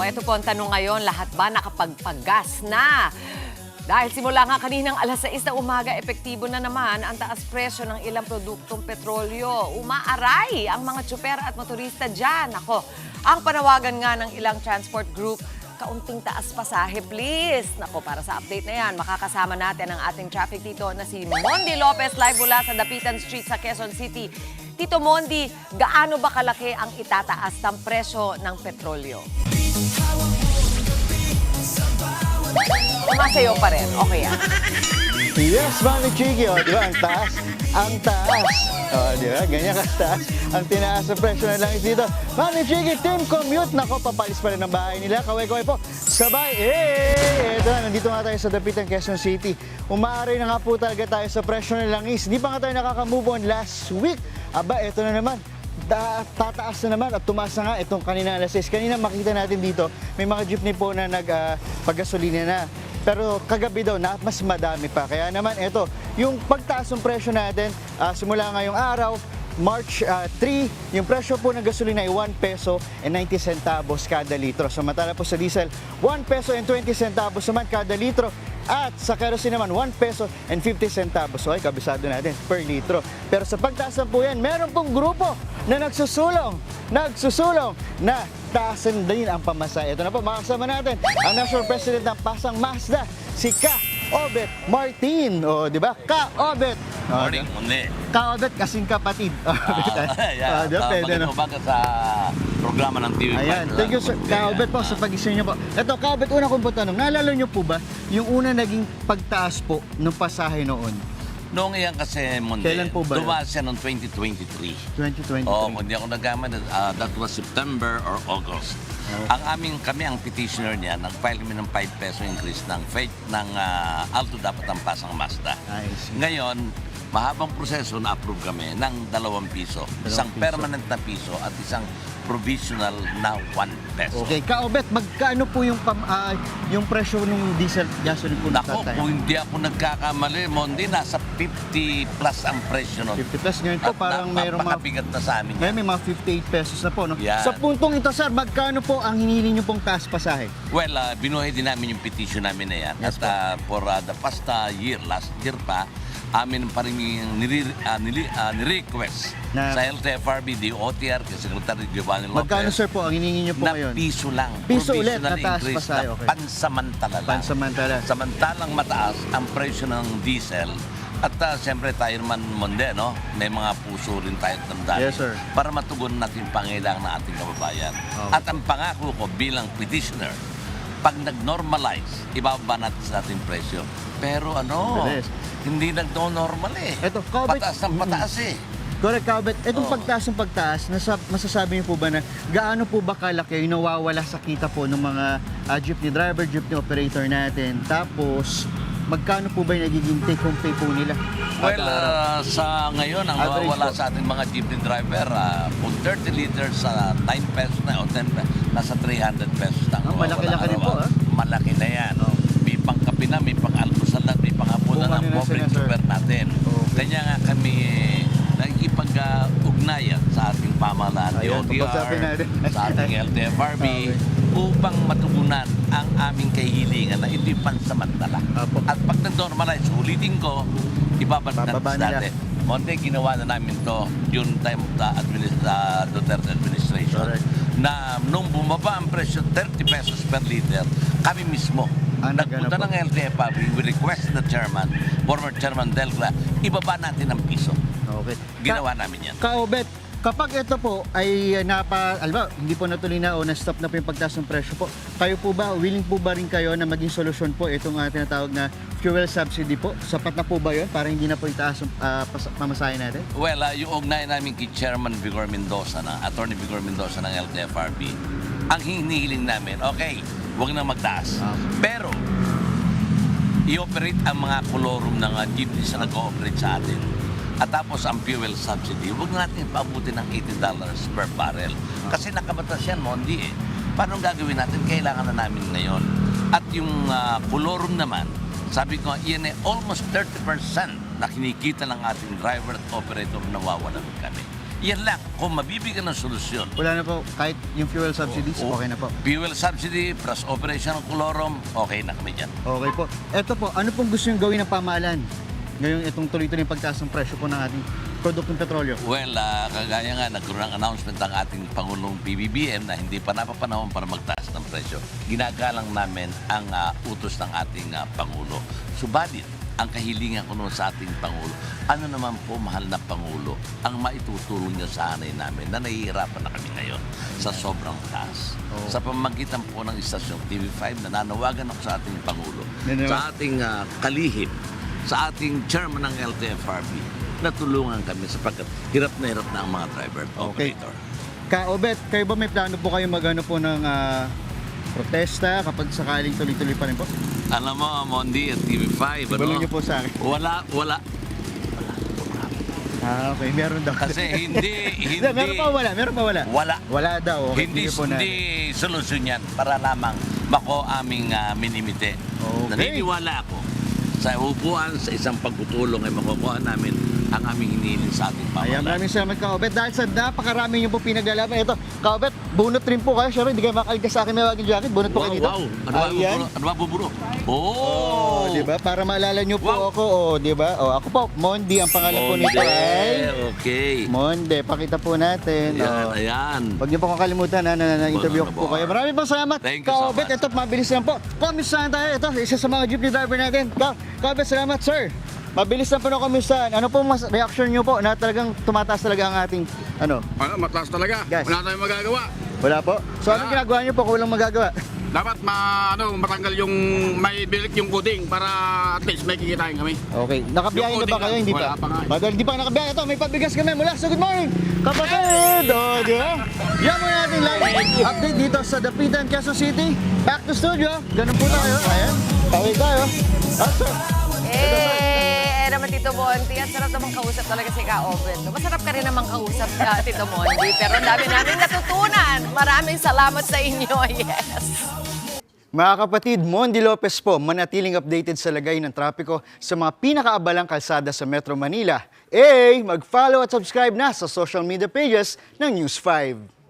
Nako, ito po ang tanong ngayon, lahat ba nakapagpagas na? Dahil simula nga kaninang alas 6 ng umaga, epektibo na naman ang taas presyo ng ilang produktong petrolyo. Umaaray ang mga tsuper at motorista dyan. Nako, ang panawagan nga ng ilang transport group, kaunting taas pasahe, please. Nako, para sa update na yan, makakasama natin ang ating traffic dito na si Mondi Lopez, live mula sa Dapitan Street sa Quezon City. Tito Mondi, gaano ba kalaki ang itataas ng presyo ng petrolyo? Sumasayo pa rin. Okay yan. Yes, Mami Chiki, di ba? Ang taas. Ang taas. Di ba? Ganyan kataas. Ang tinaas ng presyo na langis dito. Mami Chiki, team commute. Nako, papalis pa rin ang bahay nila. Kaway-kaway po. Sabay. Ito na, nandito nga tayo sa Dapitan, Quezon City. Umaaray na nga po talaga tayo sa presyo ng langis. Di pa nga tayo nakaka-move on last week. Aba, ito na naman. Tataas na naman at tumaas na nga itong kanina alas 6. Kanina makita natin dito, may mga jeepney po na nagpagasolina na. Pero kagabi daw na mas madami pa. Kaya naman ito, yung pagtaas ng presyo natin, simula ngayong araw, March 3, yung presyo po ng gasolina ay 1 peso and 90 centavos kada litro. Samantala po sa diesel, 1 peso and 20 centavos naman kada litro. At sa kerosene naman, 1 peso and 50 centavos. Okay, kabisado natin per litro. Pero sa pagtaas po yan, meron pong grupo na nagsusulong na taasan din ang pamasahe. Ito na po, makasama natin ang National President ng Pasang Mazda, si Ka Obet Martin. O, di ba? Ka Obet. Morning, Mundi. Ka Obet, kasing kapatid. Di ba, pwede no? Umaga sa programa ng TV5. Ayan, thank you sir. Ka Obet po sa pag-isip niyo po. Ito, Ka Obet, una kong po tanong, naalala niyo po ba yung una naging pagtaas po ng pasahe noon? Noong iyan kasi, Mundi, Kailan po ba yun? dumaan siya noong 2023. 2023. Oo, kung di ako nagkamali, that was September or August. Kami ang petitioner niya, nag-file kami ng 5 peso increase ng Alto dapat ang Pasang Mazda. I see. Ngayon, mahabang proseso na approve kami ng 2 piso. Isang piso. permanent na piso at isang provisional na 1 peso. Okay, Ka Obet, magkano po yung presyo ng diesel gasoline po na Nako, kung hindi ako nagkakamali, Mondi, nasa 50 plus ang presyo nun. 50 plus ngayon po, At parang mayroong mga, napakabigat na sa amin. ngayon may mga 58 pesos na po. No? Yan. Sa puntong ito, sir, magkano po ang hinili niyo pong taas pasahe? Well, binuhay din namin yung petition namin na yan. Yes, At for the past year, last year pa, amin pa rin ni-request Na- sa LTFRB, DOTR, kay Secretary Giovanni Lopez. Magkano, sir, po ang hiningi niyo po na ngayon? piso lang. Piso ulit Provisional na taas increase pasahe, na okay. pansamantala lang. Pansamantala. Samantalang mataas ang presyo ng diesel. At siyempre tayo naman, Monde, no? May mga puso rin tayo tandaan. Yes, sir. Para matugunan natin yung pangailangan ng ating kababayan. Okay. At ang pangako ko bilang petitioner, pag nag-normalize, ibababa natin sa ating presyo. Pero Bilis. hindi nag-normal eh. Eto, Ka Obet, Pataas ng pataas eh. Correct, Ka Obet. Itong Oo. pagtaas ng pagtaas, masasabi niyo po ba na gaano po ba kalaki yung nawawala sa kita po ng mga jeepney driver, jeepney operator natin? Tapos, magkano po ba yung nagiging take-home pay po nila? Well, sa ngayon, ang Average nawawala po. sa ating mga jeepney driver, kung 30 liters sa 9 pesos na o 10 pesos, nasa 300 pesos na. Malaki-laki rin po, Malaki na yan. May pangkapi na, may pang-almusal na, may pang-hapunan Kung ano ng na pobre sila, sir. super natin. Okay. Kanya nga kami nakikipag-ugnayan sa ating pamahalaan, Ayan, pag-usapin DOTR, natin. sa ating LTFRB, upang matugunan ang aming kahilingan na ito'y pansamantala. Apo. At pag nag-normalize, ulitin ko, ibabalik Bababa natin nila. dati. Monte, ginawa na namin to during time of the Duterte administration. Correct. Na nung bumaba ang presyo 30 pesos per liter, kami mismo Ang nagpunta nagano ng LTFRB, we request the chairman, former chairman Delgra, ibaba natin ang piso. Okay. Ginawa namin yan. Ka Obet, kapag ito po ay hindi po natuloy na o na-stop na po yung pagtaas ng presyo po, kayo po ba, willing po ba rin kayo na maging solusyon po itong tinatawag na fuel subsidy po? Sapat na po ba yun para hindi na po itaas ang pamasahe natin? Well, yung ugnay namin kay Chairman Vigor Mendoza, Attorney Vigor Mendoza ng LTFRB, ang hinihiling namin, okay, huwag na magtaas. Pero, i-operate ang mga kolorum ng jeepneys na nag-ooperate sa atin. At tapos ang fuel subsidy, huwag natin paabutin ng $80 per barrel. Kasi nakabatas yan, Mondi eh. Paano gagawin natin? Kailangan na namin ngayon. At yung kolorum naman, sabi ko, yan ay almost 30% na kinikita ng ating driver at operator na nawawalan kami. Yan lang, kung mabibigyan ng solusyon. Wala na po, kahit yung fuel subsidies, okay na po. Fuel subsidy plus operation ng kolorom, okay na kami dyan. Okay po. Eto po, ano pong gusto yung gawin ng pamahalaan? Ngayon, itong tuloy-tuloy yung pagtaas ng presyo po ng ating produktong petrolyo. Well, kagaya nga, nagkaroon ng announcement ang ating Pangulong PBBM na hindi pa napapanahon para magtaas ng presyo. Ginagalang namin ang utos ng ating Pangulo. Subalit, ang kahilingan ko noon sa ating Pangulo, ano naman po, mahal na Pangulo, ang maitutulong niya sa hanay namin na nahihirapan na kami ngayon sa sobrang taas. Sa pamamagitan po ng istasyon TV5, nananawagan ako sa ating Pangulo, sa ating kalihim, sa ating chairman ng LTFRB, na tulungan kami sapagkat hirap na ang mga driver at operator. Ka-Obet, kayo ba may plano po kayo magano po ng protesta kapag sakaling tuloy-tuloy pa rin po? Alam mo, Mondi at TV5, Ibalong niyo po sa akin. Wala. Okay, meron daw. Kasi hindi. Meron pa wala? Meron pa wala? Wala. Wala daw. Okay, Hindi, sige po na. hindi solusyon yan para lamang mako aming minimite. Okay. Naniniwala ako sa upuan, sa isang pagtutulong ay makukuha namin ang aming hinihiling sa ating Ayan, pamahalaan. maraming salamat Ka-Obet. Dahil sa napakarami niyo po pinaglalaban. Ito, Ka-Obet, bunot rin po kayo. Siyempre, hindi kayo makaligtas sa akin may waging jacket. Bunot po kayo dito. Wow. Ayan. Ano ba buburo? Oh, di ba? Para maalala niyo po ako, di ba? Ako po, Mondi, ang pangalan po nito ay Okay. Monde. Pakita po natin. Ayan. Huwag niyo po kalimutan na interview ko po kayo. Maraming po salamat. Thank you so Ka-Obet, much. ito, mabilis lang po. Komisahan tayo. Ito, isa sa mga jeepney driver natin. Ka-Obet, salamat, sir. Mabilis lang po na komisahan. Ano po mas reaction niyo po na talagang tumataas talaga ang ating, Mataas talaga. Gas. Wala tayong magagawa. Wala po? So, anong ginagawa niyo po kung walang magagawa? Dapat matanggal yung may bilik yung coding para at least may kikitain kami. Okay. Nakabiyahe Yung na ba coding kayo? lang. Hindi Wala pa? pa nga eh. Madal, di pa nakabiyahe. Ito, may pabigas kami mula sa Good Morning Kapatid! Di ba? Yan muna natin live update dito sa Dapitan, Quezon City. Back to studio. Ganun po tayo. Ayan. Tawid tayo. Sir. Naman Tito Monty, at sarap naman kausap talaga si Ka-Obet. Masarap ka rin naman kausap Tito Monty, pero ang dami namin natutunan. Maraming salamat sa inyo, yes. Mga kapatid, Mondi Lopez po, manatiling updated sa lagay ng trapiko sa mga pinakaabalang kalsada sa Metro Manila. Mag-follow at subscribe na sa social media pages ng News 5.